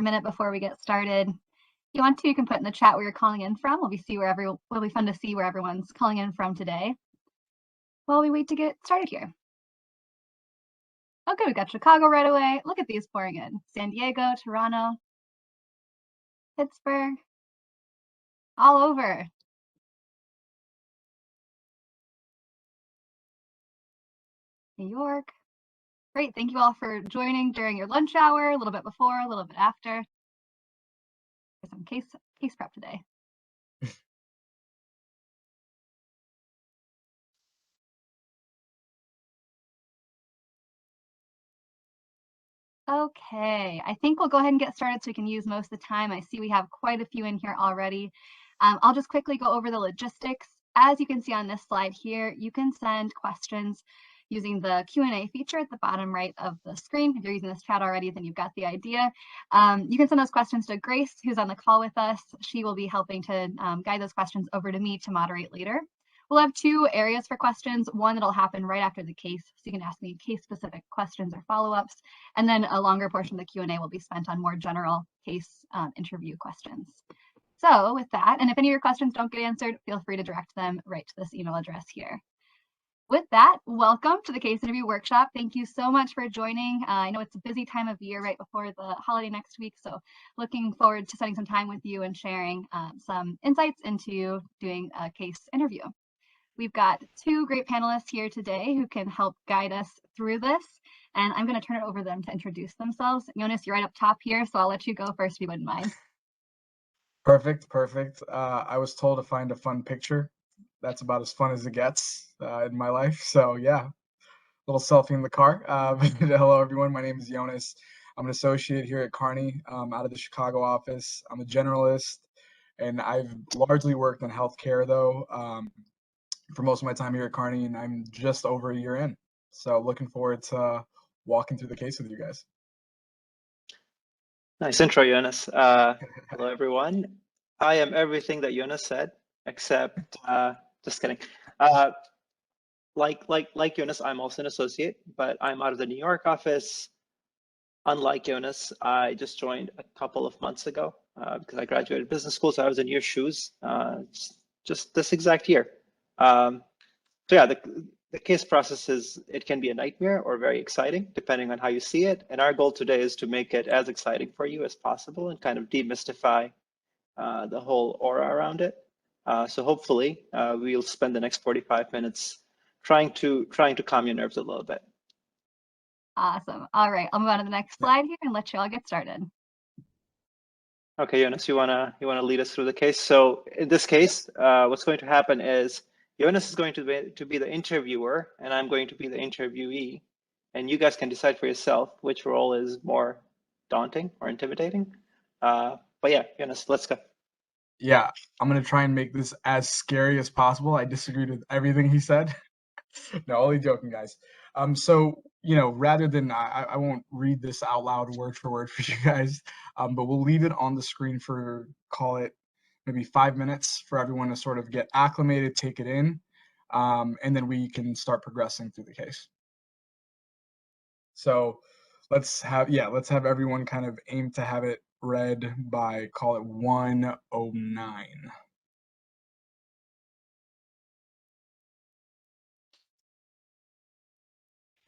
a minute before we get started. If you want to, you can put in the chat where you're calling in from. It'll be fun to see where everyone's calling in from today while we wait to get started here. Okay, we got Chicago right away. Look at these pouring in. San Diego, Toronto, Pittsburgh, all over. New York. Great, thank you all for joining during your lunch hour, a little bit before, a little bit after. Some case prep today. Okay, I think we'll go ahead and get started so we can use most of the time. I see we have quite a few in here already. I'll just quickly go over the logistics. As you can see on this slide here, you can send questions using the Q&A feature at the bottom right of the screen. If you're using this chat already, then you've got the idea. You can send those questions to Grace, who's on the call with us. She will be helping to guide those questions over to me to moderate later. We'll have two areas for questions, one that'll happen right after the case, so you can ask me case-specific questions or follow-ups, and then a longer portion of the Q&A will be spent on more general case interview questions. So with that, and if any of your questions don't get answered, feel free to direct them right to this email address here. With that, welcome to the Case Interview Workshop. Thank you so much for joining. I know it's a busy time of year right before the holiday next week, so looking forward to spending some time with you and sharing some insights into doing a case interview. We've got two great panelists here today who can help guide us through this, and I'm going to turn it over to them to introduce themselves. Jonas, you're right up top here, so I'll let you go first if you wouldn't mind. Perfect. I was told to find a fun picture. That's about as fun as it gets in my life. So yeah, a little selfie in the car. Hello, everyone. My name is Jonas. I'm an associate here at Kearney, out of the Chicago office. I'm a generalist, and I've largely worked in healthcare, though, for most of my time here at Kearney, and I'm just over a year in. So looking forward to walking through the case with you guys. Nice intro, Jonas. Hello, everyone. I am everything that Jonas said, except just kidding. Like Jonas, I'm also an associate, but I'm out of the New York office. Unlike Jonas, I just joined a couple of months ago because I graduated business school, so I was in your shoes just this exact year. So yeah, the case process it can be a nightmare or very exciting, depending on how you see it. And our goal today is to make it as exciting for you as possible and kind of demystify the whole aura around it. So hopefully we'll spend the next 45 minutes trying to calm your nerves a little bit. Awesome. All right, I'll move on to the next slide here and let you all get started. Okay, Jonas, you wanna lead us through the case? So in this case, what's going to happen is Jonas is going to be the interviewer, and I'm going to be the interviewee, and you guys can decide for yourself which role is more daunting or intimidating. But yeah, Jonas, let's go. Yeah, I'm gonna try and make this as scary as possible. I disagreed with everything he said. No, only joking, guys. So rather than I won't read this out loud word for word for you guys, but we'll leave it on the screen for call it maybe 5 minutes for everyone to sort of get acclimated, take it in, and then we can start progressing through the case. So let's have everyone kind of aim to have it read by call it 1:09.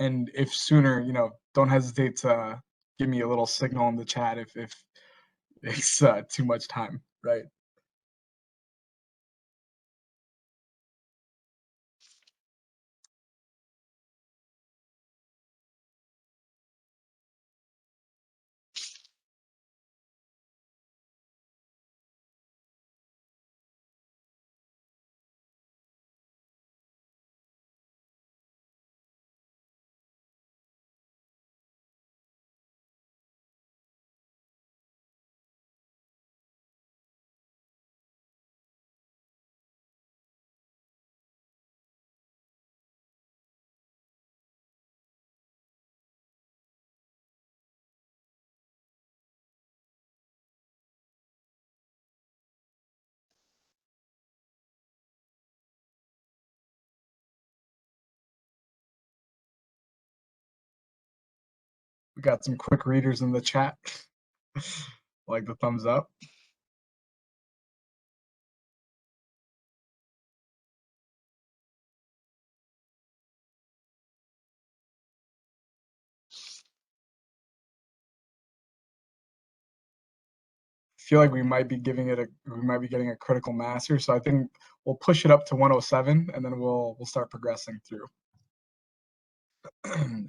And if sooner, don't hesitate to give me a little signal in the chat if it's too much time, right? We got some quick readers in the chat. Like the thumbs up. Feel like we might be getting a critical mass here. So I think we'll push it up to 107 and then we'll start progressing through.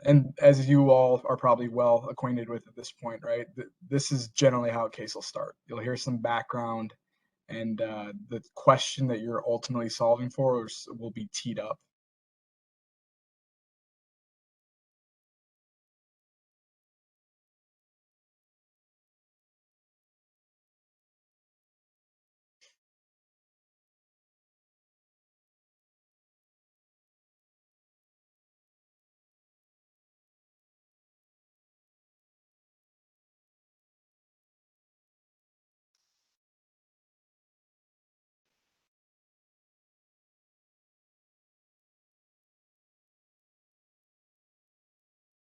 And as you all are probably well acquainted with at this point, right? This is generally how a case will start. You'll hear some background and the question that you're ultimately solving for will be teed up.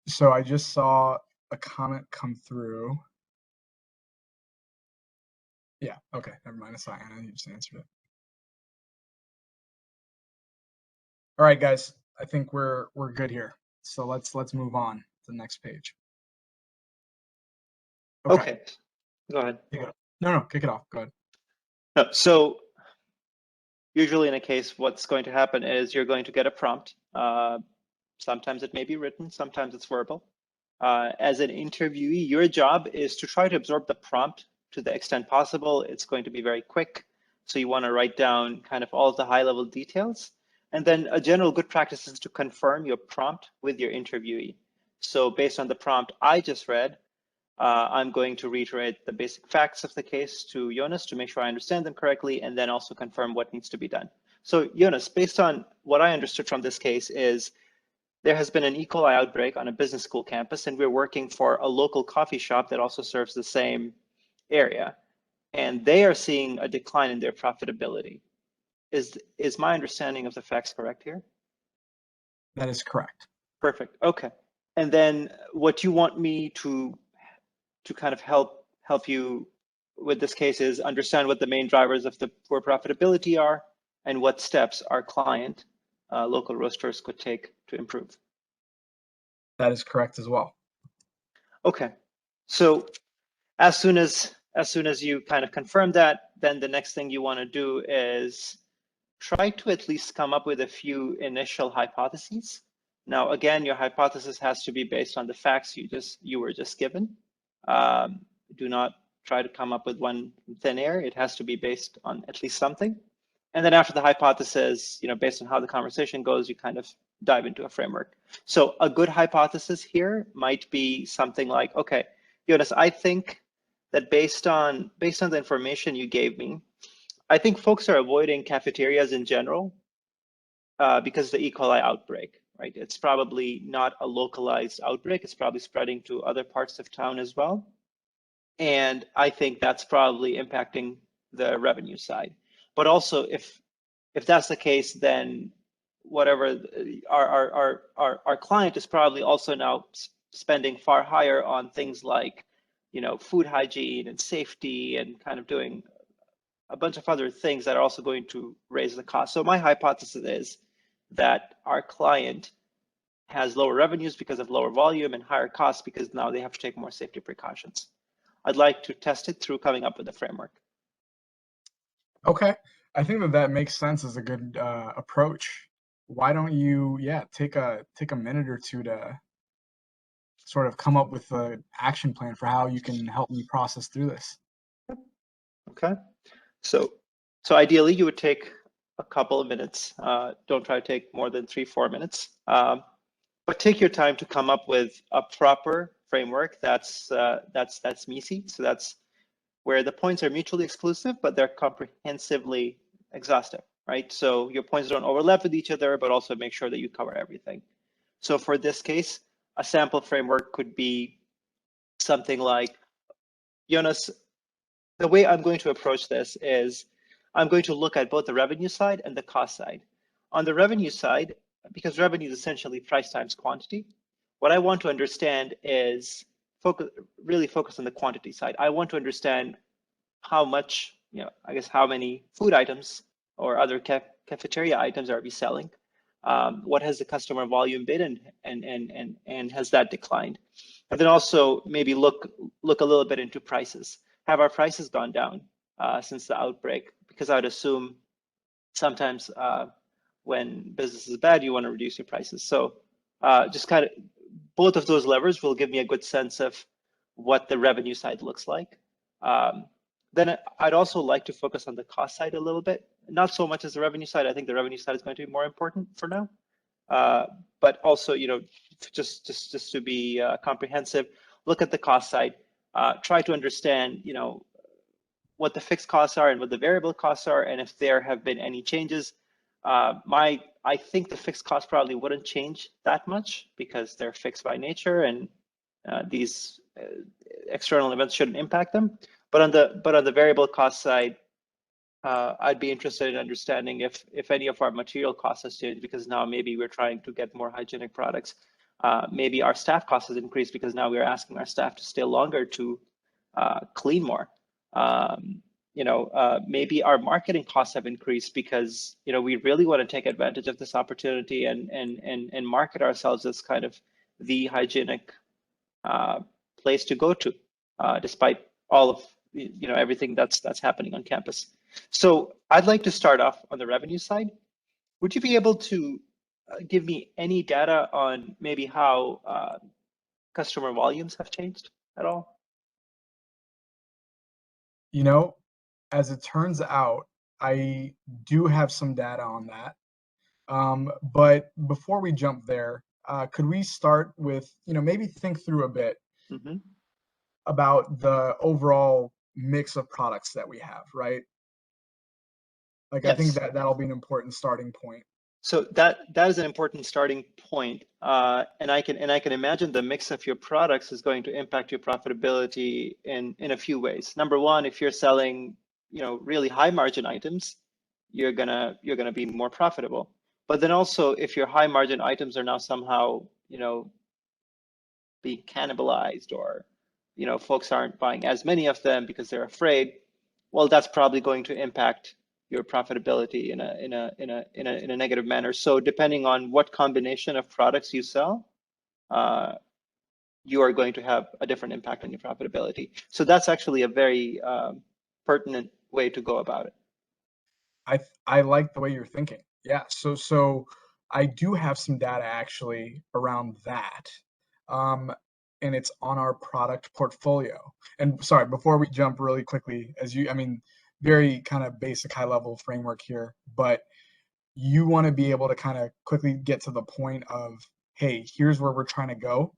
So I just saw a comment come through. Yeah, okay, never mind. I saw Anna, you just answered it. All right, guys, I think we're good here. So let's move on to the next page. Okay, go ahead. No, kick it off. Go ahead. No, so usually in a case, what's going to happen is you're going to get a prompt. Sometimes it may be written, sometimes it's verbal. As an interviewee, your job is to try to absorb the prompt to the extent possible. It's going to be very quick. So you want to write down kind of all of the high level details. And then a general good practice is to confirm your prompt with your interviewee. So based on the prompt I just read, I'm going to reiterate the basic facts of the case to Jonas to make sure I understand them correctly, and then also confirm what needs to be done. So Jonas, based on what I understood from this case is there has been an E. coli outbreak on a business school campus, and we're working for a local coffee shop that also serves the same area. And they are seeing a decline in their profitability. Is my understanding of the facts correct here? That is correct. Perfect. Okay. And then what you want me to kind of help you with this case is understand what the main drivers of the poor profitability are and what steps our client, local roasters, could take to improve. That is correct as well. Okay, so as soon as you kind of confirm that, then the next thing you want to do is try to at least come up with a few initial hypotheses. Now, again, your hypothesis has to be based on the facts you were just given. Do not try to come up with one from thin air. It has to be based on at least something. And then after the hypothesis, based on how the conversation goes, you kind of dive into a framework. So a good hypothesis here might be something like, okay, Jonas, I think that based on the information you gave me, I think folks are avoiding cafeterias in general because of the E. coli outbreak, right? It's probably not a localized outbreak. It's probably spreading to other parts of town as well. And I think that's probably impacting the revenue side. But also, if that's the case, then whatever our client is probably also now spending far higher on things like, food hygiene and safety and kind of doing a bunch of other things that are also going to raise the cost. So my hypothesis is that our client has lower revenues because of lower volume and higher costs because now they have to take more safety precautions. I'd like to test it through coming up with a framework. Okay, I think that makes sense as a good approach. Why don't you, take a minute or two to sort of come up with an action plan for how you can help me process through this. Okay, so ideally you would take a couple of minutes. Don't try to take more than 3-4 minutes, but take your time to come up with a proper framework that's MECE. So that's where the points are mutually exclusive, but they're comprehensively exhaustive, right? So your points don't overlap with each other, but also make sure that you cover everything. So for this case, a sample framework could be something like, Jonas, the way I'm going to approach this is I'm going to look at both the revenue side and the cost side. On the revenue side, because revenue is essentially price times quantity, what I want to understand is really focus on the quantity side. I want to understand how much, I guess how many food items or other cafeteria items are we selling? What has the customer volume been, and has that declined? And then also maybe look a little bit into prices. Have our prices gone down since the outbreak? Because I would assume sometimes when business is bad, you want to reduce your prices. So just kind of both of those levers will give me a good sense of what the revenue side looks like. Then I'd also like to focus on the cost side a little bit, not so much as the revenue side. I think the revenue side is going to be more important for now. But also, just to be comprehensive, look at the cost side. Try to understand, what the fixed costs are and what the variable costs are, and if there have been any changes. I think the fixed costs probably wouldn't change that much because they're fixed by nature, and these external events shouldn't impact them. But on the variable cost side, I'd be interested in understanding if any of our material costs has changed, because now maybe we're trying to get more hygienic products. Maybe our staff costs has increased because now we're asking our staff to stay longer to clean more. Maybe our marketing costs have increased because we really want to take advantage of this opportunity and market ourselves as kind of the hygienic place to go to, despite all of everything that's happening on campus. So I'd like to start off on the revenue side. Would you be able to give me any data on maybe how customer volumes have changed at all? As it turns out, I do have some data on that. But before we jump there, could we start with, maybe think through a bit about the overall mix of products that we have, right? Like, yes. I think that'll be an important starting point. So that is an important starting point, and I can imagine the mix of your products is going to impact your profitability in a few ways. Number one, if you're selling really high margin items, you're gonna be more profitable. But then also, if your high margin items are now somehow being cannibalized, or folks aren't buying as many of them because they're afraid, well, that's probably going to impact your profitability in a negative manner. So depending on what combination of products you sell, you are going to have a different impact on your profitability. So that's actually a very pertinent way to go about it. I like the way you're thinking. Yeah. So I do have some data actually around that. And it's on our product portfolio. And sorry, before we jump really quickly, very kind of basic high level framework here, but you want to be able to kind of quickly get to the point of, hey, here's where we're trying to go.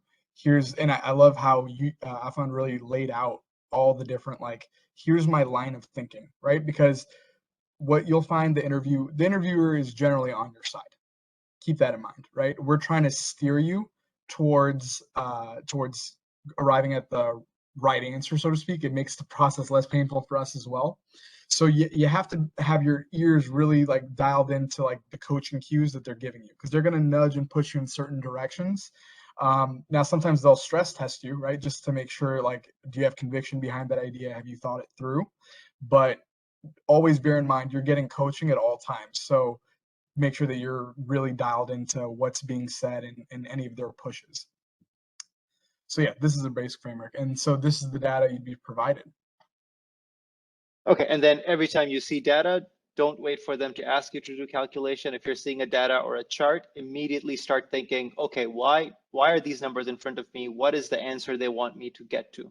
And I love how Afan really laid out all the different, here's my line of thinking, right? Because what you'll find the interviewer is generally on your side. Keep that in mind, right? We're trying to steer you towards arriving at the right answer, so to speak. It makes the process less painful for us as well. So you have to have your ears really dialed into the coaching cues that they're giving you, because they're going to nudge and push you in certain directions. Now, sometimes they'll stress test you, right? Just to make sure, do you have conviction behind that idea? Have you thought it through? But always bear in mind, you're getting coaching at all times. So make sure that you're really dialed into what's being said in any of their pushes. So yeah, this is a basic framework. And so this is the data you'd be provided. Okay, and then every time you see data, don't wait for them to ask you to do calculation. If you're seeing a data or a chart, immediately start thinking, okay, why are these numbers in front of me? What is the answer they want me to get to?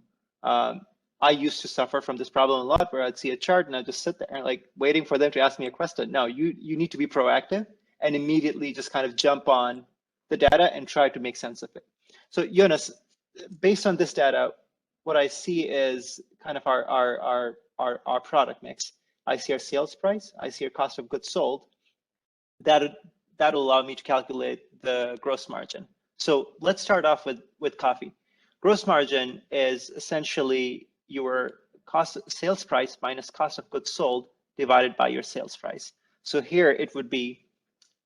I used to suffer from this problem a lot, where I'd see a chart and I'd just sit there and waiting for them to ask me a question. No, you need to be proactive and immediately just kind of jump on the data and try to make sense of it. So Jonas, based on this data, what I see is kind of our product mix. I see our sales price, I see our cost of goods sold. That'll allow me to calculate the gross margin. So let's start off with coffee. Gross margin is essentially your sales price minus cost of goods sold divided by your sales price. So here it would be,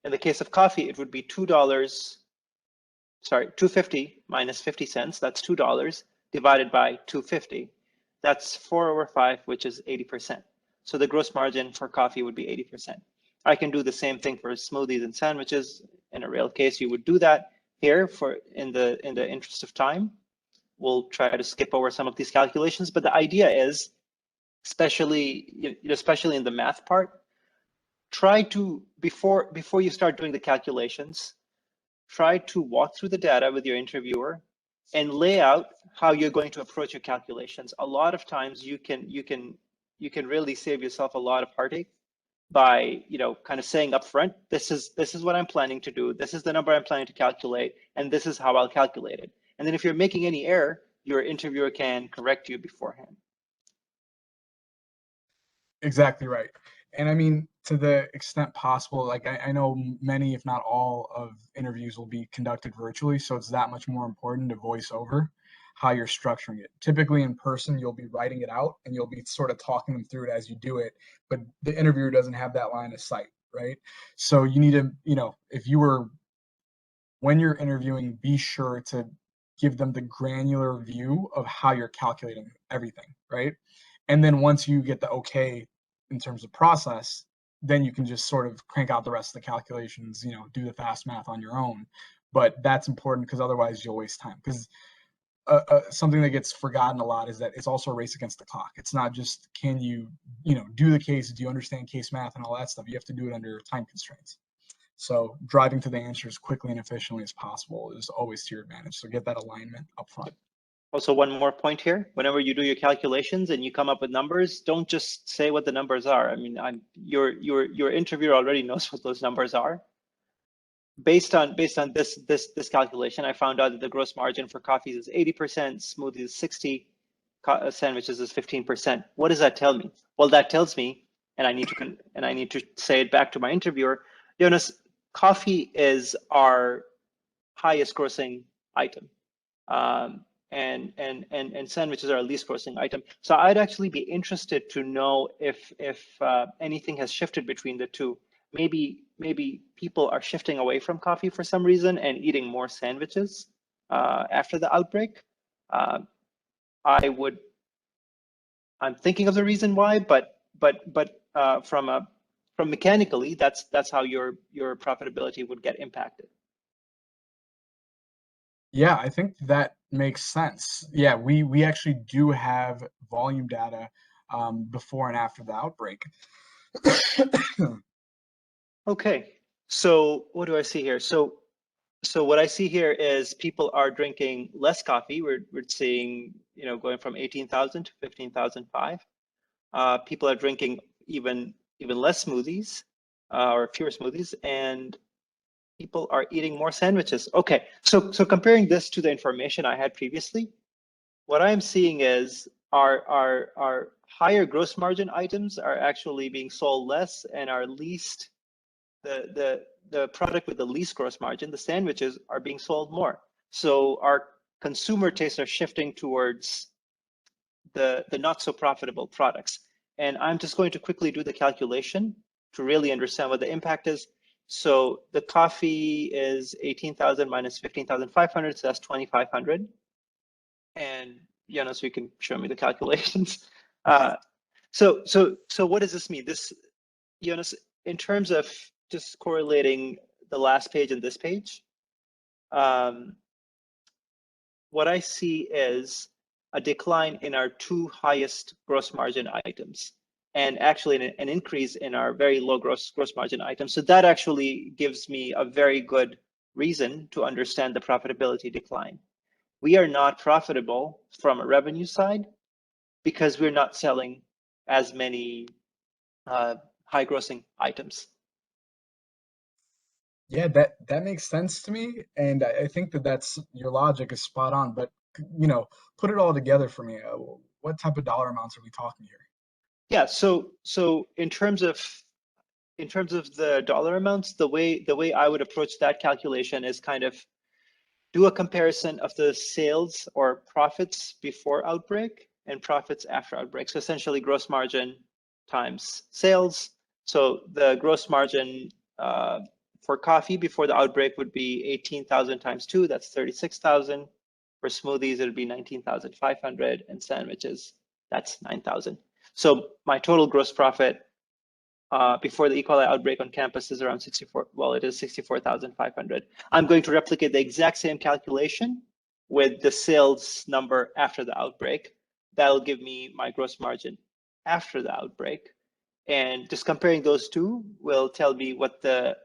in the case of coffee, it would be $2.50 minus 50 cents, that's $2, divided by 250. That's 4/5, which is 80%. So the gross margin for coffee would be 80%. I can do the same thing for smoothies and sandwiches. In a real case, you would do that. Here, for in the interest of time, we'll try to skip over some of these calculations. But the idea is, especially in the math part, try to, before you start doing the calculations, try to walk through the data with your interviewer and lay out how you're going to approach your calculations. A lot of times you can really save yourself a lot of heartache by kind of saying up front, this is what I'm planning to do, this is the number I'm planning to calculate, and this is how I'll calculate it. And then if you're making any error, your interviewer can correct you beforehand. Exactly right. And I mean, to the extent possible, like I know many, if not all, of interviews will be conducted virtually, so it's that much more important to voice over how you're structuring it. Typically in person, you'll be writing it out and you'll be sort of talking them through it as you do it, but the interviewer doesn't have that line of sight, right? So you need to, when you're interviewing, be sure to give them the granular view of how you're calculating everything, right? And then once you get the okay in terms of process, then you can just sort of crank out the rest of the calculations, do the fast math on your own. But that's important because otherwise you'll waste time. Because something that gets forgotten a lot is that it's also a race against the clock. It's not just can you, do the case, do you understand case math and all that stuff. You have to do it under time constraints. So driving to the answer as quickly and efficiently as possible is always to your advantage. So get that alignment up front. Also, one more point here, whenever you do your calculations and you come up with numbers, don't just say what the numbers are. I mean, your interviewer already knows what those numbers are. Based on this calculation, I found out that the gross margin for coffees is 80%, smoothies is 60, sandwiches is 15%. What does that tell me? Well, that tells me, and I need to say it back to my interviewer, Jonas, coffee is our highest grossing item. And sandwiches are our least grossing item. So I'd actually be interested to know if anything has shifted between the two. Maybe people are shifting away from coffee for some reason and eating more sandwiches after the outbreak. I'm thinking of the reason why, but from mechanically, that's how your profitability would get impacted. Yeah, I think that makes sense. Yeah, we actually do have volume data before and after the outbreak. Okay, so what do I see here? So what I see here is people are drinking less coffee. We're seeing, going from 18,000 to 15,005. People are drinking even less smoothies or fewer smoothies, and people are eating more sandwiches. Okay, so comparing this to the information I had previously, what I'm seeing is our higher gross margin items are actually being sold less, and our least the product with the least gross margin, the sandwiches, are being sold more. So our consumer tastes are shifting towards the not so profitable products. And I'm just going to quickly do the calculation to really understand what the impact is. So the coffee is 18,000 minus 15,500, so that's 2,500. And so you can show me the calculations. So what does this mean? This, Jonas, in terms of just correlating the last page and this page, what I see is a decline in our two highest gross margin items, and actually an increase in our very low gross margin items. So that actually gives me a very good reason to understand the profitability decline. We are not profitable from a revenue side because we're not selling as many high grossing items. Yeah, that makes sense to me, and I think that's your logic is spot on. But put it all together for me. What type of dollar amounts are we talking here? Yeah, so in terms of the dollar amounts, the way I would approach that calculation is kind of do a comparison of the sales or profits before outbreak and profits after outbreak. So essentially gross margin times sales. So the gross margin for coffee before the outbreak would be 18,000 times 2, that's 36,000. For smoothies, it'd be 19,500, and sandwiches, that's 9,000. So my total gross profit before the E. coli outbreak on campus is around 64. Well, it is 64,500. I'm going to replicate the exact same calculation with the sales number after the outbreak. That'll give me my gross margin after the outbreak. And just comparing those two will tell me what the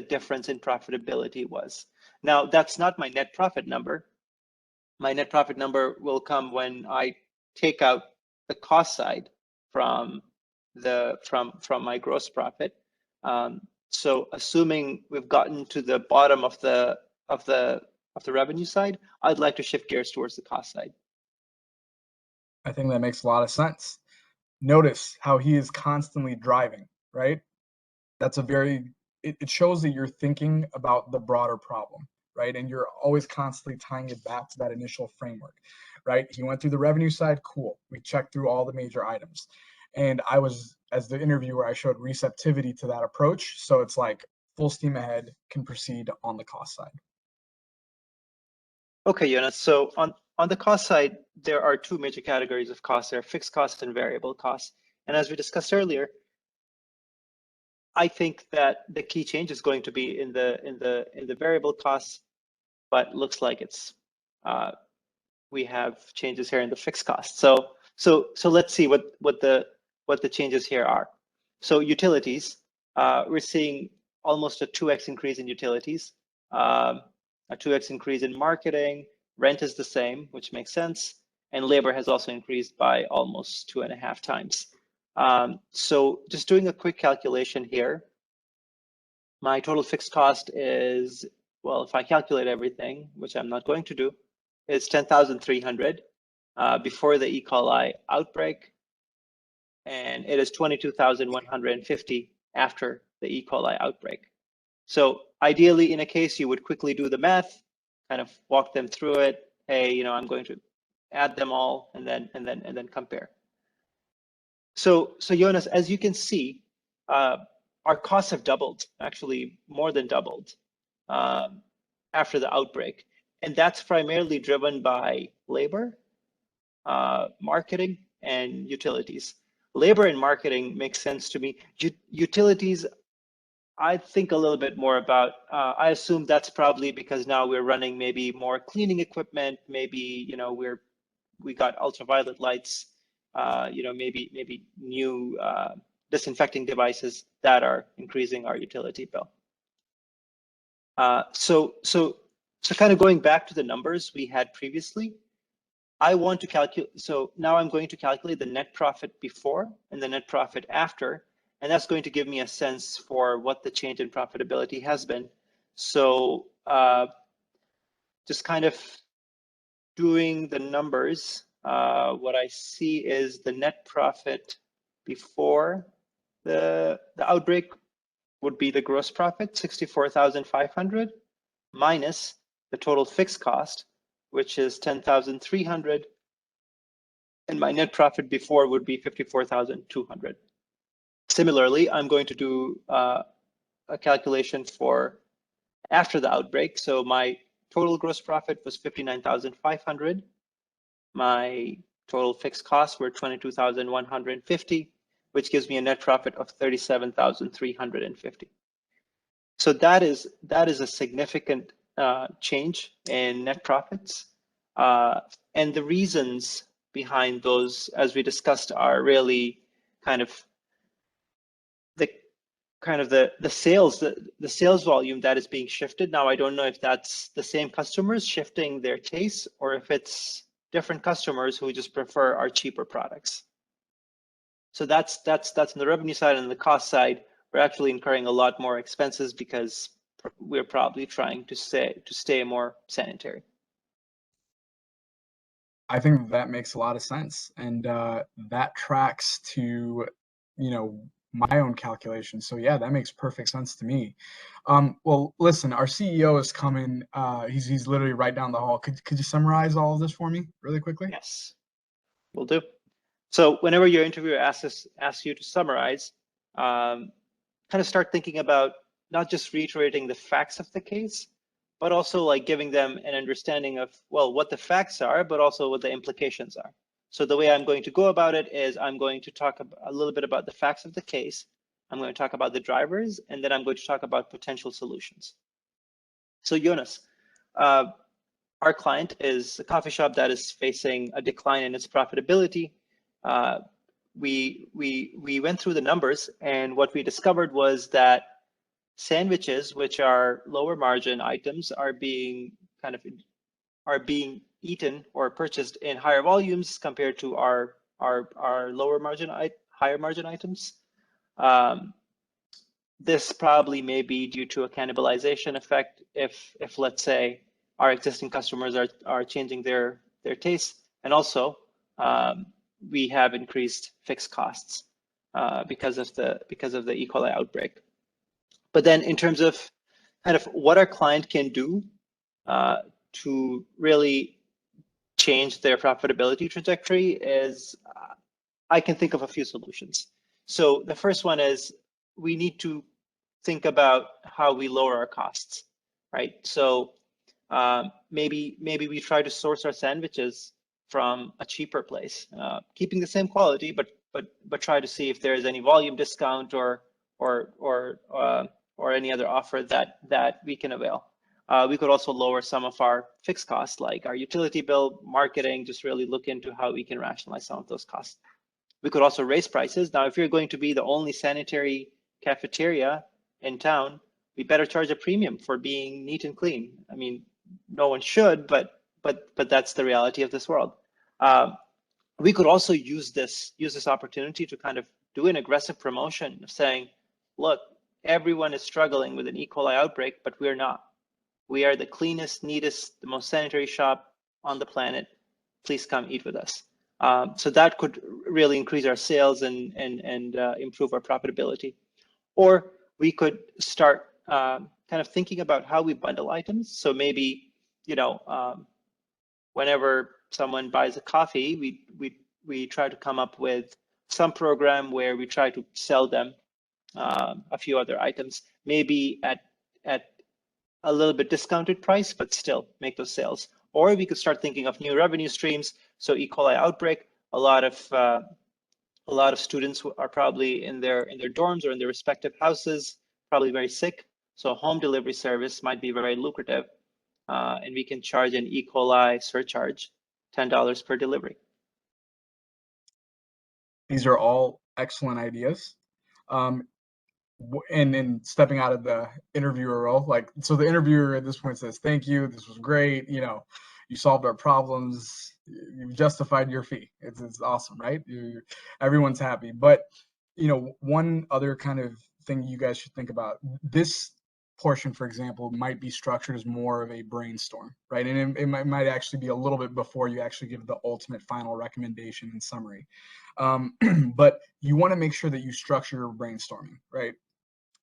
difference in profitability was. Now, that's not my net profit number. My net profit number will come when I take out the cost side from my gross profit. So assuming we've gotten to the bottom of the revenue side, I'd like to shift gears towards the cost side. I think that makes a lot of sense. Notice how he is constantly driving, right? That's a very, it shows that you're thinking about the broader problem, right? And you're always constantly tying it back to that initial framework, right? He went through the revenue side, cool. We checked through all the major items. And I was, as the interviewer, I showed receptivity to that approach. So it's like full steam ahead, can proceed on the cost side. Okay, Jonas. So on the cost side, there are two major categories of costs. There are fixed costs and variable costs. And as we discussed earlier, I think that the key change is going to be in the variable costs, but looks like it's we have changes here in the fixed costs. So let's see what the changes here are. So utilities, we're seeing almost a 2x increase in utilities, a 2x increase in marketing. Rent is the same, which makes sense, and labor has also increased by almost 2.5 times. So just doing a quick calculation here, my total fixed cost is, well, if I calculate everything, which I'm not going to do, it's 10,300 before the E. coli outbreak, and it is 22,150 after the E. coli outbreak. So ideally, in a case, you would quickly do the math, kind of walk them through it. Hey, you know, I'm going to add them all and then compare. So Jonas, as you can see, our costs have doubled, actually more than doubled after the outbreak. And that's primarily driven by labor, marketing, and utilities. Labor and marketing makes sense to me. Utilities, I think a little bit more about, I assume that's probably because now we're running maybe more cleaning equipment, maybe, you know, we got ultraviolet lights, you know, maybe new disinfecting devices that are increasing our utility bill. So kind of going back to the numbers we had previously, I want to calculate, so now I'm going to calculate the net profit before and the net profit after, and that's going to give me a sense for what the change in profitability has been. So just kind of doing the numbers, what I see is the net profit before the outbreak would be the gross profit, 64,500, minus the total fixed cost, which is 10,300, and my net profit before would be 54,200. Similarly, I'm going to do a calculation for after the outbreak. So my total gross profit was 59,500. My total fixed costs were 22,150, which gives me a net profit of 37,350. So that is a significant change in net profits. And the reasons behind those, as we discussed, are really kind of the sales volume that is being shifted. Now, I don't know if that's the same customers shifting their tastes or if it's different customers who just prefer our cheaper products. So that's on the revenue side, and the cost side, we're actually incurring a lot more expenses because we're probably trying to stay more sanitary. I think that makes a lot of sense, and that tracks to, you know, my own calculations. So yeah, that makes perfect sense to me. Well, listen, our CEO is coming. He's literally right down the hall. Could you summarize all of this for me really quickly? Yes, will do. So whenever your interviewer asks you to summarize, kind of start thinking about not just reiterating the facts of the case, but also like giving them an understanding of, well, what the facts are, but also what the implications are. So the way I'm going to go about it is I'm going to talk a little bit about the facts of the case. I'm going to talk about the drivers, and then I'm going to talk about potential solutions. So Jonas, our client is a coffee shop that is facing a decline in its profitability. We went through the numbers, and what we discovered was that sandwiches, which are lower margin items, are being eaten or purchased in higher volumes compared to our lower margin, higher margin items. This probably may be due to a cannibalization effect if let's say our existing customers are changing their tastes, and also we have increased fixed costs because of the E. coli outbreak. But then in terms of kind of what our client can do to really change their profitability trajectory is, I can think of a few solutions. So the first one is we need to think about how we lower our costs, right? So maybe we try to source our sandwiches from a cheaper place, keeping the same quality, but try to see if there is any volume discount or any other offer that we can avail. We could also lower some of our fixed costs, like our utility bill, marketing, just really look into how we can rationalize some of those costs. We could also raise prices. Now, if you're going to be the only sanitary cafeteria in town, we better charge a premium for being neat and clean. I mean, no one should, but that's the reality of this world. We could also use this opportunity to kind of do an aggressive promotion of saying, look, everyone is struggling with an E. coli outbreak, but we're not. We are the cleanest, neatest, the most sanitary shop on the planet. Please come eat with us. So that could really increase our sales and improve our profitability. Or we could start kind of thinking about how we bundle items. So maybe, whenever someone buys a coffee, we try to come up with some program where we try to sell them a few other items, maybe at a little bit discounted price, but still make those sales. Or we could start thinking of new revenue streams. So E. coli outbreak, a lot of students are probably in their dorms or in their respective houses, probably very sick. So a home delivery service might be very lucrative, and we can charge an E. coli surcharge, $10 per delivery. These are all excellent ideas. And stepping out of the interviewer role, so the interviewer at this point says, thank you, this was great, you solved our problems, you've justified your fee. It's awesome, right? Everyone's happy. But one other kind of thing you guys should think about, this portion, for example, might be structured as more of a brainstorm, right? And it might actually be a little bit before you actually give the ultimate final recommendation and summary. But you want to make sure that you structure your brainstorming, right?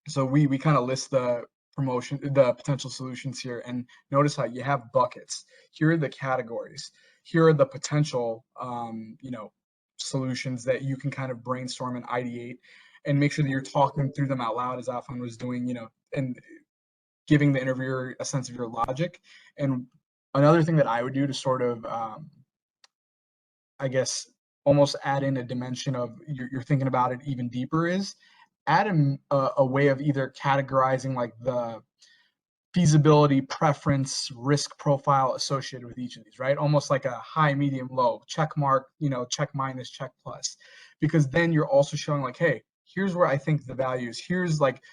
So we kind of list the potential solutions here, and notice how you have buckets. Here are the categories. Here are the potential, solutions that you can kind of brainstorm and ideate, and make sure that you're talking through them out loud, as Afan was doing, and giving the interviewer a sense of your logic. And another thing that I would do to sort of, I guess, almost add in a dimension of you're thinking about it even deeper is add a way of either categorizing like the feasibility, preference, risk profile associated with each of these, right? Almost like a high, medium, low, check mark, check minus, check plus, because then you're also showing like, hey, here's where I think the value is. Here's like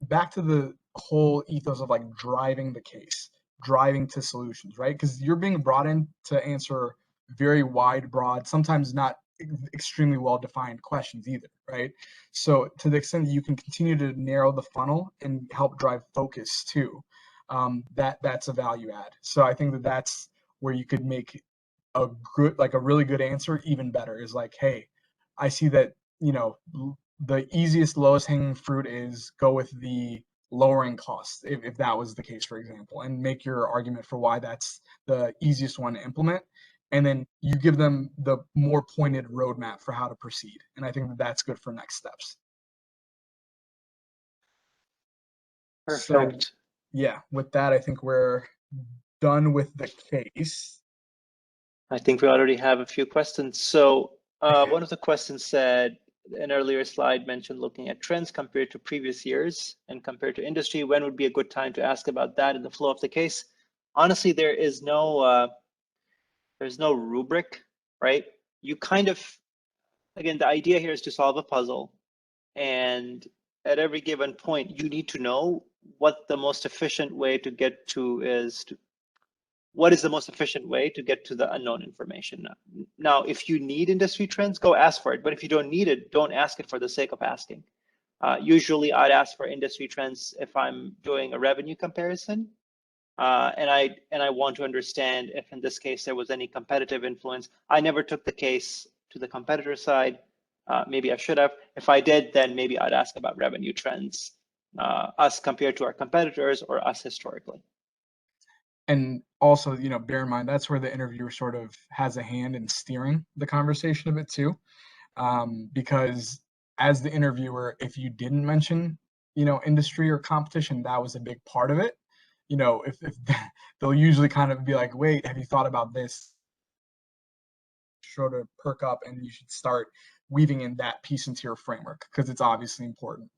back to the whole ethos of like driving the case, driving to solutions, right? Because you're being brought in to answer very wide, broad, sometimes not extremely well-defined questions either, right? So to the extent that you can continue to narrow the funnel and help drive focus too, that's a value add. So I think that that's where you could make a really good answer even better, is like, hey, I see that, the easiest, lowest hanging fruit is go with the lowering costs, if that was the case, for example, and make your argument for why that's the easiest one to implement. And then you give them the more pointed roadmap for how to proceed. And I think that that's good for next steps. Perfect. yeah, with that, I think we're done with the case. I think we already have a few questions. So one of the questions said, an earlier slide mentioned looking at trends compared to previous years and compared to industry. When would be a good time to ask about that in the flow of the case? Honestly, there's no rubric, right? You kind of, again, the idea here is to solve a puzzle, and at every given point, you need to know what the most efficient way to get to is to, what is the most efficient way to get to the unknown information. Now, if you need industry trends, go ask for it. But if you don't need it, don't ask it for the sake of asking. Usually I'd ask for industry trends if I'm doing a revenue comparison. And I want to understand if in this case there was any competitive influence. I never took the case to the competitor side. Maybe I should have. If I did, then maybe I'd ask about revenue trends, us compared to our competitors or us historically. And also, bear in mind, that's where the interviewer sort of has a hand in steering the conversation a bit too. Because as the interviewer, if you didn't mention, industry or competition, that was a big part of it. If they'll usually kind of be like, wait, have you thought about this? Sort of perk up, and you should start weaving in that piece into your framework because it's obviously important.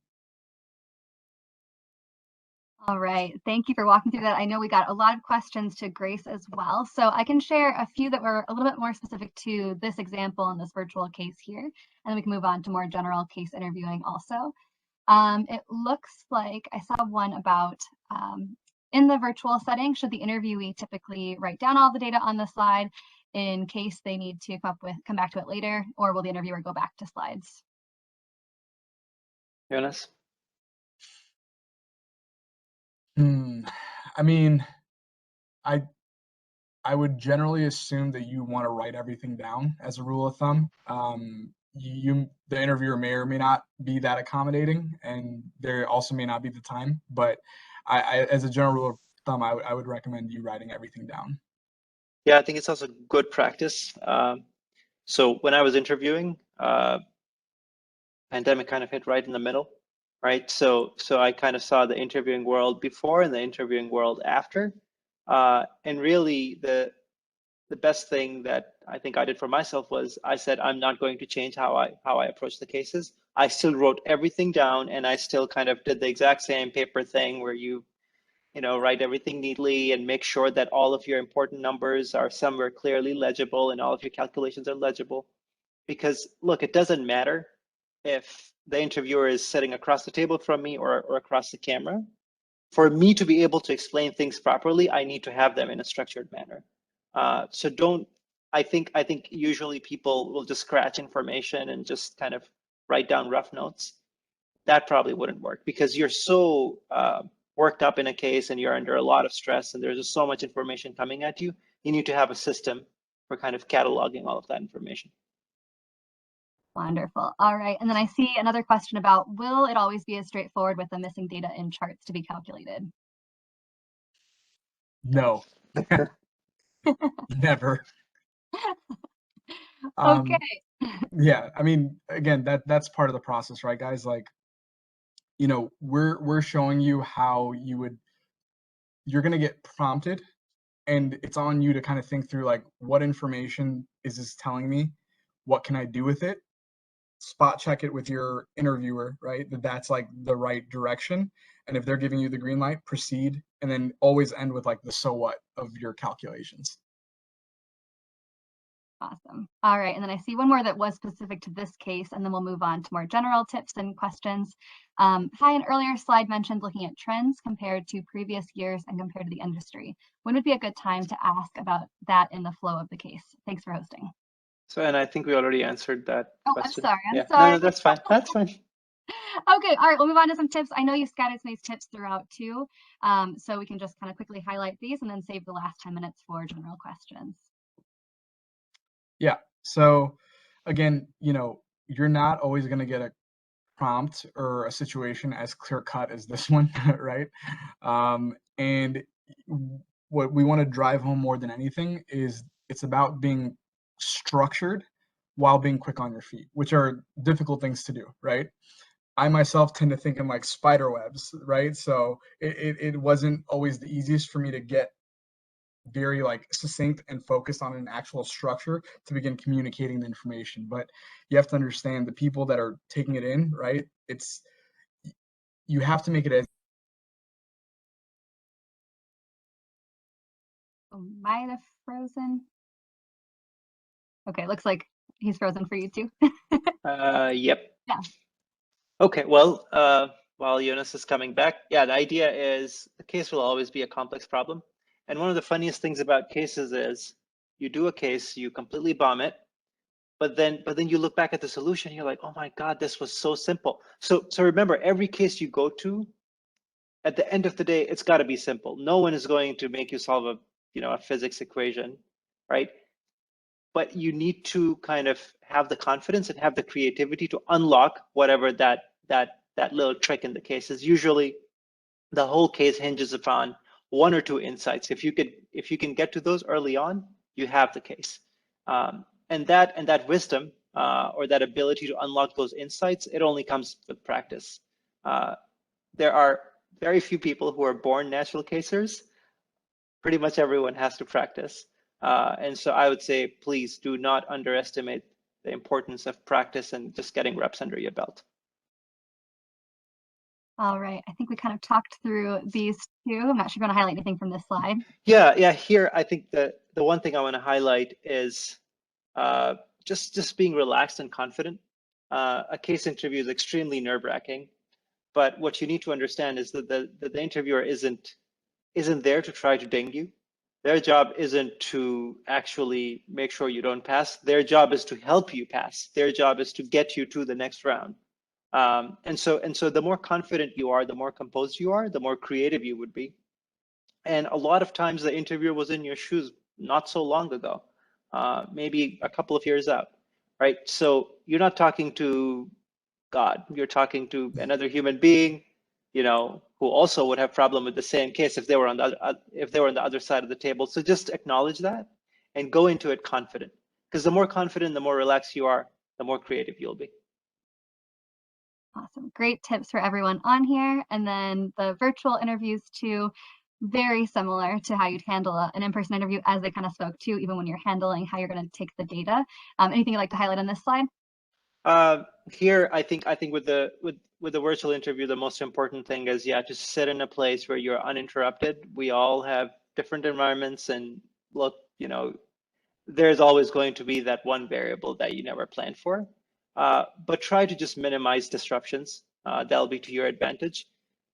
All right, thank you for walking through that. I know we got a lot of questions to Grace as well, so I can share a few that were a little bit more specific to this example in this virtual case here, and then we can move on to more general case interviewing also. It looks like I saw one about in the virtual setting, should the interviewee typically write down all the data on the slide in case they need to come back to it later, or will the interviewer go back to slides? Jonas? I mean, I would generally assume that you want to write everything down as a rule of thumb. The interviewer may or may not be that accommodating, and there also may not be the time. But as a general rule of thumb, I would recommend you writing everything down. Yeah, I think it's also good practice. So when I was interviewing, pandemic kind of hit right in the middle, right? So I kind of saw the interviewing world before and the interviewing world after. And really the best thing that I think I did for myself was I said, I'm not going to change how I approach the cases. I still wrote everything down, and I still kind of did the exact same paper thing where you write everything neatly and make sure that all of your important numbers are somewhere clearly legible and all of your calculations are legible. Because look, it doesn't matter if the interviewer is sitting across the table from me or across the camera. For me to be able to explain things properly, I need to have them in a structured manner. So don't, I think usually people will just scratch information and just kind of write down rough notes. That probably wouldn't work because you're so worked up in a case and you're under a lot of stress and there's just so much information coming at you. You need to have a system for kind of cataloging all of that information. Wonderful. All right. And then I see another question about, will it always be as straightforward with the missing data in charts to be calculated? No. Never. Okay. Yeah, I mean, again, that's part of the process, right, guys? Like, we're showing you how you're gonna get prompted, and it's on you to kind of think through like, what information is this telling me? What can I do with it? Spot check it with your interviewer, right? That's like the right direction. And if they're giving you the green light, proceed, and then always end with like the so what of your calculations. Awesome. All right. And then I see one more that was specific to this case, and then we'll move on to more general tips and questions. Hi, an earlier slide mentioned looking at trends compared to previous years and compared to the industry. When would be a good time to ask about that in the flow of the case? Thanks for hosting. So, and I think we already answered that question. I'm sorry. No, that's fine. That's fine. Okay, all right, we'll move on to some tips. I know you scattered some of these tips throughout too, so we can just kind of quickly highlight these and then save the last 10 minutes for general questions. Yeah. So again, you're not always going to get a prompt or a situation as clear cut as this one, right? And what we want to drive home more than anything is it's about being structured while being quick on your feet, which are difficult things to do, right? I myself tend to think in like spider webs, right? So it wasn't always the easiest for me to get very like succinct and focused on an actual structure to begin communicating the information. But you have to understand the people that are taking it in, right? It's you have to make it as Might have frozen. Okay, looks like he's frozen for you too. Yep. Yeah. Okay, well, while Jonas is coming back, yeah, the idea is the case will always be a complex problem. And one of the funniest things about cases is you do a case, you completely bomb it, but then you look back at the solution, you're like, oh my God, this was so simple. So remember, every case you go to, at the end of the day, it's got to be simple. No one is going to make you solve a physics equation, right? But you need to kind of have the confidence and have the creativity to unlock whatever that little trick in the case is. Usually the whole case hinges upon one or two insights. If you can get to those early on, you have the case. And that wisdom or that ability to unlock those insights, it only comes with practice. There are very few people who are born natural casers. Pretty much everyone has to practice. And so I would say, please do not underestimate the importance of practice and just getting reps under your belt. All right, I think we kind of talked through these two. I'm not sure if you want to highlight anything from this slide. Yeah. Here, I think the one thing I want to highlight is just being relaxed and confident. A case interview is extremely nerve-wracking, but what you need to understand is that the interviewer isn't there to try to ding you. Their job isn't to actually make sure you don't pass. Their job is to help you pass. Their job is to get you to the next round. And so the more confident you are, the more composed you are, the more creative you would be. And a lot of times the interviewer was in your shoes not so long ago, maybe a couple of years out, right? So you're not talking to God, you're talking to another human being, who also would have problem with the same case if they were on the other side of the table. So just acknowledge that and go into it confident, because the more confident, the more relaxed you are, the more creative you'll be. Awesome. Great tips for everyone on here. And then the virtual interviews too, very similar to how you'd handle an in-person interview, as they kind of spoke to, even when you're handling how you're going to take the data. Anything you'd like to highlight on this slide? Here, I think with the virtual interview, the most important thing is, to sit in a place where you're uninterrupted. We all have different environments, and look, there's always going to be that one variable that you never planned for. But try to just minimize disruptions. That'll be to your advantage.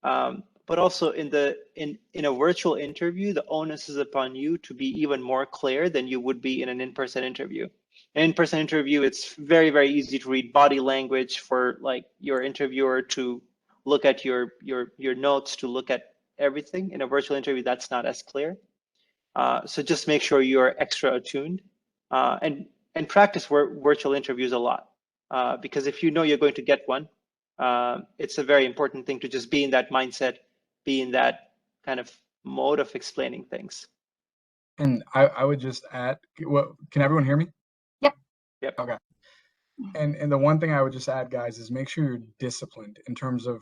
But also in a virtual interview, the onus is upon you to be even more clear than you would be in an in-person interview. An in-person interview, it's very, very easy to read body language for like your interviewer to look at your notes, to look at everything. In a virtual interview, that's not as clear. So just make sure you're extra attuned and practice virtual interviews a lot. Because if you know you're going to get one, it's a very important thing to just be in that mindset, be in that kind of mode of explaining things. And I would just add, can everyone hear me? Yep. Okay. And the one thing I would just add, guys, is make sure you're disciplined in terms of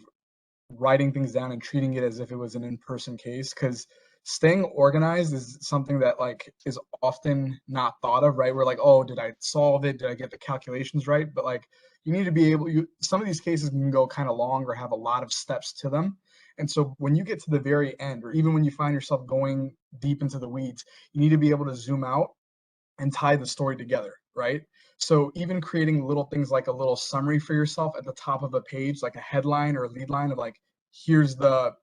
writing things down and treating it as if it was an in-person case, because staying organized is something that like is often not thought of, right? We're like, oh, did I solve it? Did I get the calculations right? But like you need to be able, some of these cases can go kind of long or have a lot of steps to them. And so when you get to the very end, or even when you find yourself going deep into the weeds, you need to be able to zoom out and tie the story together, right? So even creating little things like a little summary for yourself at the top of a page, like a headline or a lead line of like, here's the,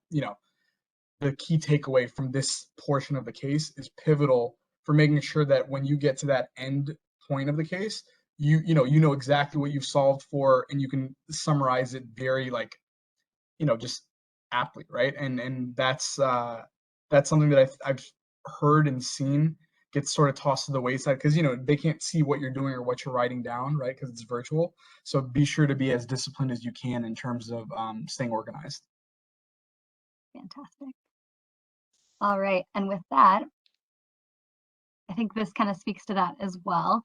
the key takeaway from this portion of the case is pivotal for making sure that when you get to that end point of the case, you know exactly what you've solved for, and you can summarize it very like, just aptly, right? And that's something that I've heard and seen gets sort of tossed to the wayside because they can't see what you're doing or what you're writing down, right? Because it's virtual. So be sure to be as disciplined as you can in terms of staying organized. Fantastic. All right, and with that, I think this kind of speaks to that as well.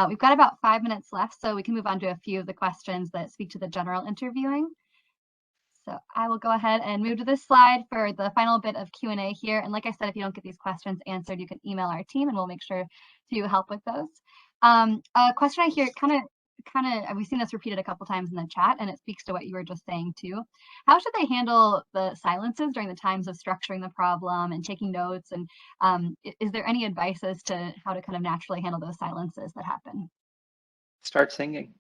We've got about 5 minutes left, so we can move on to a few of the questions that speak to the general interviewing. So I will go ahead and move to this slide for the final bit of Q&A here. And like I said, if you don't get these questions answered, you can email our team and we'll make sure to help with those. A question I hear we've seen this repeated a couple times in the chat, and it speaks to what you were just saying too. How should they handle the silences during the times of structuring the problem and taking notes? And is there any advice as to how to kind of naturally handle those silences that happen? Start singing.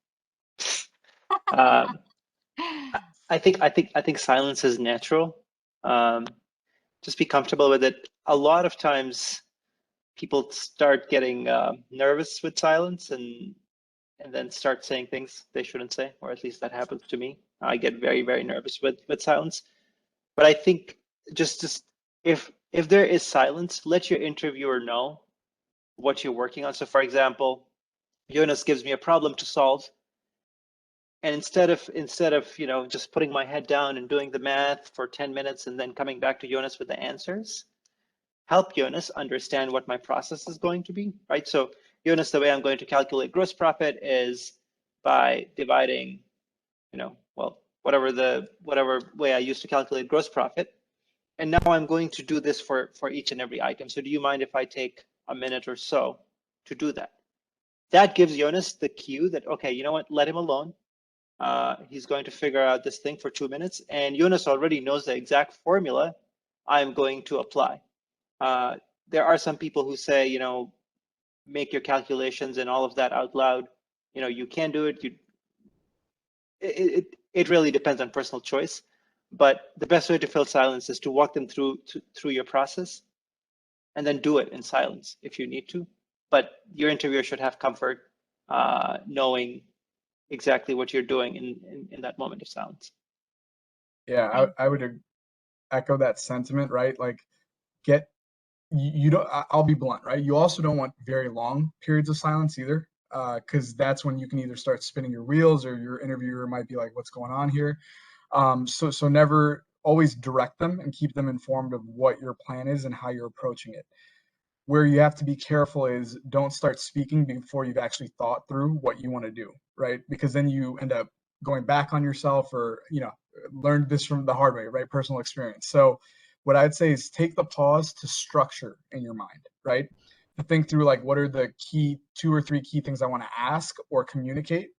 I think silence is natural. Just be comfortable with it. A lot of times, people start getting nervous with silence and then start saying things they shouldn't say, or at least that happens to me. I get very, very nervous with silence. But I think just if there is silence, let your interviewer know what you're working on. So for example, Jonas gives me a problem to solve. And instead of just putting my head down and doing the math for 10 minutes and then coming back to Jonas with the answers, help Jonas understand what my process is going to be, right? So Jonas, the way I'm going to calculate gross profit is by dividing, whatever way I used to calculate gross profit. And now I'm going to do this for each and every item. So do you mind if I take a minute or so to do that? That gives Jonas the cue that, okay, you know what, let him alone. He's going to figure out this thing for 2 minutes, and Jonas already knows the exact formula I'm going to apply. There are some people who say, make your calculations and all of that out loud. You can do it. It really depends on personal choice, but the best way to fill silence is to walk them through your process, and then do it in silence if you need to. But your interviewer should have comfort knowing exactly what you're doing in that moment of silence. Yeah, I would echo that sentiment, right? Like, you don't. I'll be blunt, right? You also don't want very long periods of silence either, because that's when you can either start spinning your wheels, or your interviewer might be like, "What's going on here?" So never, always direct them and keep them informed of what your plan is and how you're approaching it. Where you have to be careful is don't start speaking before you've actually thought through what you want to do, right? Because then you end up going back on yourself, or learned this from the hard way, right? Personal experience. So what I'd say is take the pause to structure in your mind, right? To think through, like, what are the key 2 or 3 key things I want to ask or communicate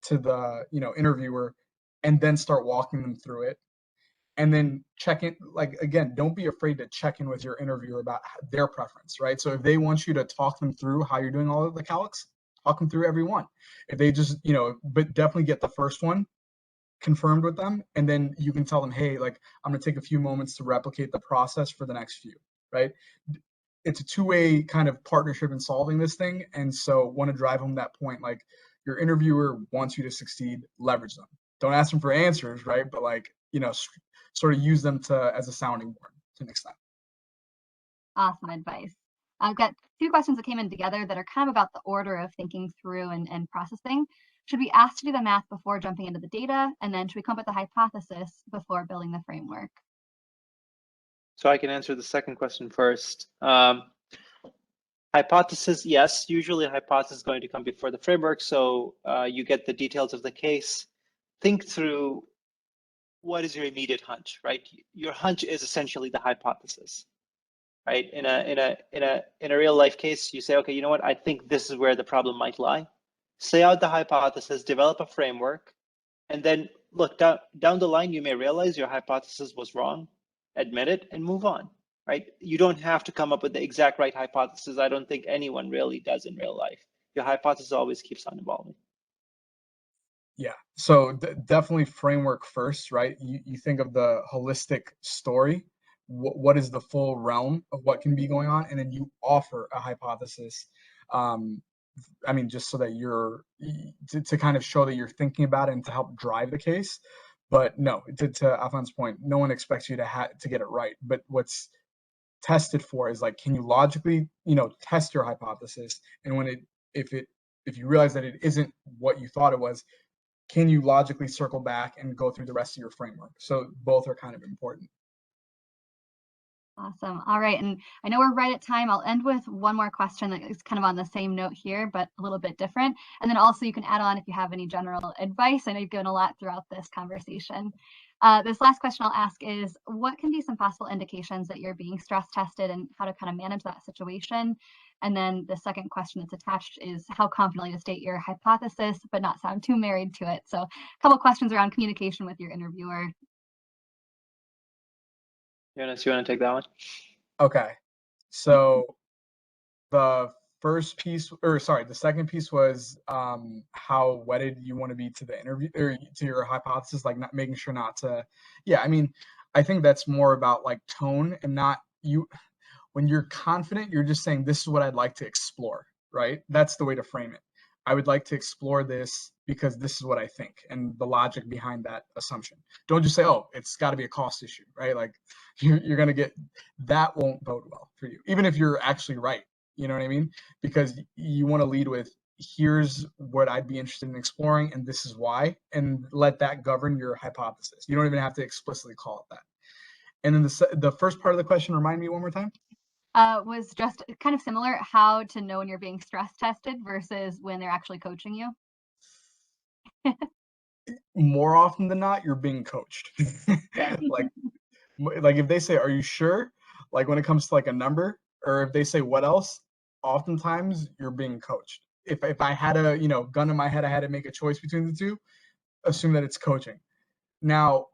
to the interviewer, and then start walking them through it. And then check in, like, again, don't be afraid to check in with your interviewer about their preference, right? So if they want you to talk them through how you're doing all of the calcs, talk them through every one. If they just, but definitely get the first one confirmed with them, and then you can tell them, hey, like, I'm going to take a few moments to replicate the process for the next few, right? It's a two-way kind of partnership in solving this thing. And so want to drive home that point, like, your interviewer wants you to succeed, leverage them. Don't ask them for answers, right? But, like, sort of use them as a sounding board to an extent. Awesome advice. I've got 2 questions that came in together that are kind of about the order of thinking through and processing. Should we ask to do the math before jumping into the data? And then should we come up with a hypothesis before building the framework? So I can answer the second question first. Hypothesis, yes, usually a hypothesis is going to come before the framework. So you get the details of the case. Think through, what is your immediate hunch, right? Your hunch is essentially the hypothesis, right? In a real life case, you say, okay, you know what? I think this is where the problem might lie. Say out the hypothesis, develop a framework, and then look down the line. You may realize your hypothesis was wrong, admit it, and move on, right? You don't have to come up with the exact right hypothesis. I don't think anyone really does in real life. Your hypothesis always keeps on evolving. Yeah, so definitely framework first, right? You think of the holistic story, what is the full realm of what can be going on, and then you offer a hypothesis. I mean, just so that you're to kind of show that you're thinking about it and to help drive the case. But no, to Afan's point, no one expects you to get it right. But what's tested for is, like, can you logically, test your hypothesis, and if you realize that it isn't what you thought it was, can you logically circle back and go through the rest of your framework? So both are kind of important. Awesome. All right. And I know we're right at time. I'll end with one more question that is kind of on the same note here, but a little bit different. And then also you can add on if you have any general advice. I know you've given a lot throughout this conversation. This last question I'll ask is, what can be some possible indications that you're being stress tested and how to kind of manage that situation? And then the second question that's attached is how confidently to state your hypothesis, but not sound too married to it. So a couple questions around communication with your interviewer. Jonas, you want to take that one? Okay. So the the second piece was how wedded you want to be to the interview or to your hypothesis, like not making sure not to. Yeah, I mean, I think that's more about like tone and not you. When you're confident, you're just saying, this is what I'd like to explore, right? That's the way to frame it. I would like to explore this because this is what I think and the logic behind that assumption. Don't just say, oh, it's got to be a cost issue, right? Like you're going to get, that won't bode well for you, even if you're actually right. You know what I mean? Because you want to lead with, here's what I'd be interested in exploring and this is why, and let that govern your hypothesis. You don't even have to explicitly call it that. And then the first part of the question, remind me one more time. Was just kind of similar, how to know when you're being stress tested versus when they're actually coaching you. More often than not, you're being coached. like if they say, are you sure? Like when it comes to like a number, or if they say what else, oftentimes you're being coached. If I had a gun in my head, I had to make a choice between the two, assume that it's coaching. Now,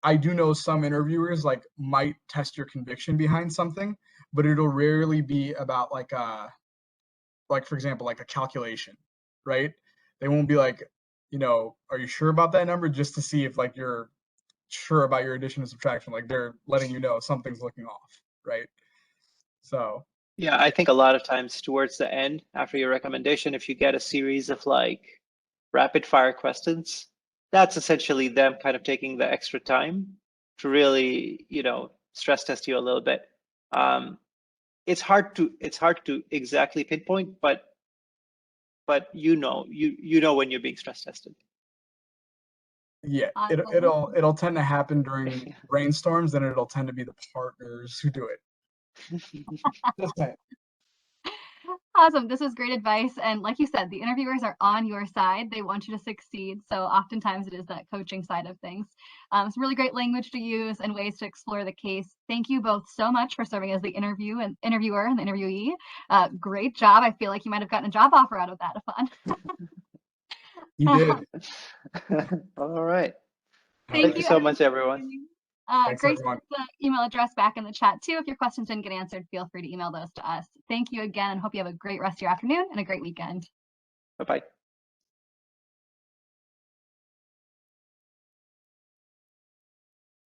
I do know some interviewers like might test your conviction behind something, but it'll rarely be about like for example, like a calculation, right? They won't be like, are you sure about that number, just to see if like you're sure about your addition and subtraction. Like they're letting you know something's looking off, right? So yeah, I think a lot of times towards the end, after your recommendation, if you get a series of like rapid fire questions, that's essentially them kind of taking the extra time to really, stress test you a little bit. It's hard to exactly pinpoint, but you know when you're being stress tested. Yeah, it'll tend to happen during brainstorms, and it'll tend to be the partners who do it. Just saying. Awesome. This was great advice. And like you said, the interviewers are on your side. They want you to succeed. So oftentimes it is that coaching side of things. Some really great language to use and ways to explore the case. Thank you both so much for serving as the interviewer and the interviewee. Great job. I feel like you might have gotten a job offer out of that. Fun. You did. All right. Thank you so much, everyone. Thanks, Great everyone. to put the email address back in the chat too. If your questions didn't get answered, feel free to email those to us. Thank you again, and hope you have a great rest of your afternoon and a great weekend. Bye-bye.